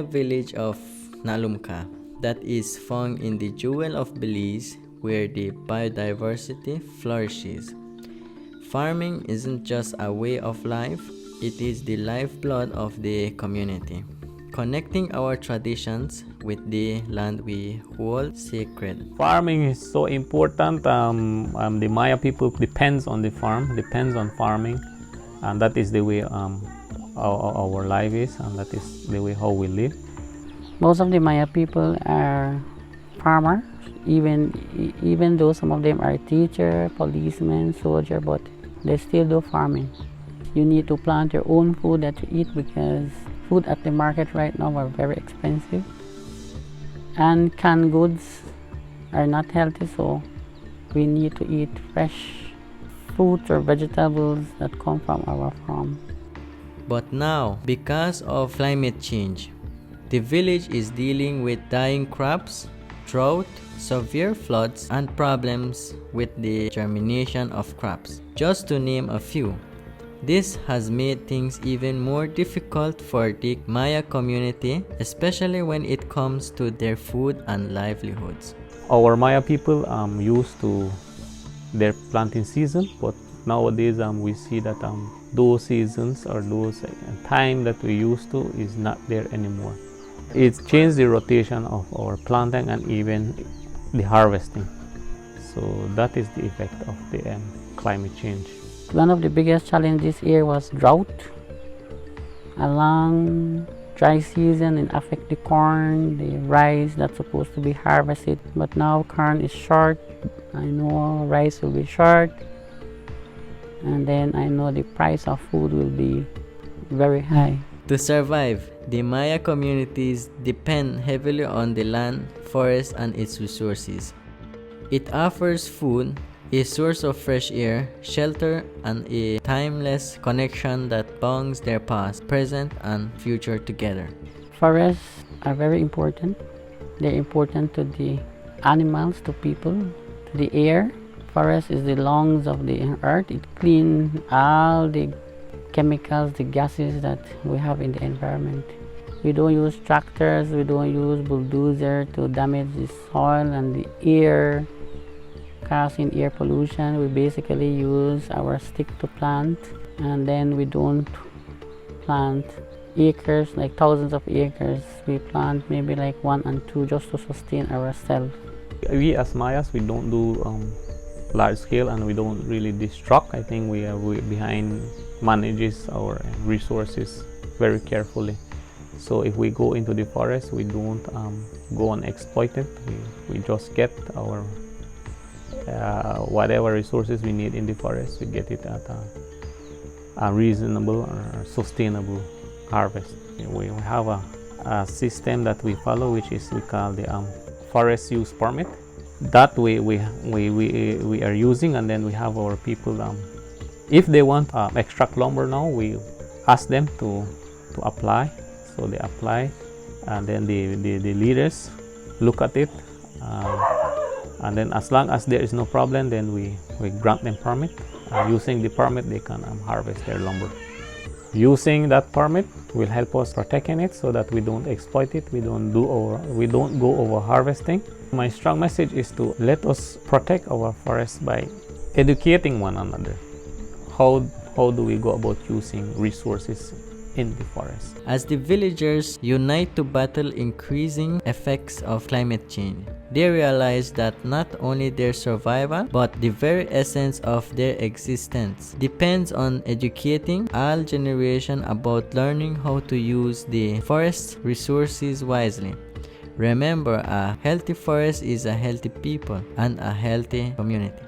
village of Na Luum Ca that is found in the jewel of Belize where the biodiversity flourishes. Farming isn't just a way of life, it is the lifeblood of the community, connecting our traditions with the land we hold sacred. Farming is so important. The Maya people depends on the farm, depends on farming, and that is the way our life is, and that is the way how we live. Most of the Maya people are farmers, even though some of them are teacher, policemen, soldier, but they still do farming. You need to plant your own food that you eat because food at the market right now are very expensive, and canned goods are not healthy, so we need to eat fresh fruits or vegetables that come from our farm. But now, because of climate change, the village is dealing with dying crops, drought, severe floods, and problems with the germination of crops, just to name a few. This has made things even more difficult for the Maya community, especially when it comes to their food and livelihoods. Our Maya people used to their planting season, but nowadays we see that those seasons or those time that we used to is not there anymore. It's changed the rotation of our planting and even the harvesting. So that is the effect of the climate change. One of the biggest challenges here was drought. A long dry season and affect the corn, the rice that's supposed to be harvested. But now corn is short. I know rice will be short. And then I know the price of food will be very high. To survive, the Maya communities depend heavily on the land, forest, and its resources. It offers food, a source of fresh air, shelter, and a timeless connection that bonds their past, present, and future together. Forests are very important. They're important to the animals, to people, to the air. Forest is the lungs of the earth. It cleans all the chemicals, the gases that we have in the environment. We don't use tractors, we don't use bulldozer to damage the soil and the air, causing air pollution. We basically use our stick to plant, and then we don't plant acres, like thousands of acres. We plant maybe like 1 and 2 just to sustain ourselves. We as Mayas, we don't do large scale and we don't really destruct. I think we behind manages our resources very carefully. So if we go into the forest, we don't go and exploit it. We just get our whatever resources we need in the forest, we get it at a reasonable or sustainable harvest. We have a system that we follow, which is we call the forest use permit. That we are using, and then we have our people. If they want extract lumber now, we ask them to apply. So they apply, and then the leaders look at it, and then as long as there is no problem, then we grant them permit. Using the permit, they can harvest their lumber. Using that permit will help us protecting it so that we don't exploit it, we don't go over harvesting. My strong message is to let us protect our forests by educating one another. How do we go about using resources in the forest? As the villagers unite to battle increasing effects of climate change, they realize that not only their survival, but the very essence of their existence depends on educating all generations about learning how to use the forest resources wisely. Remember, a healthy forest is a healthy people and a healthy community.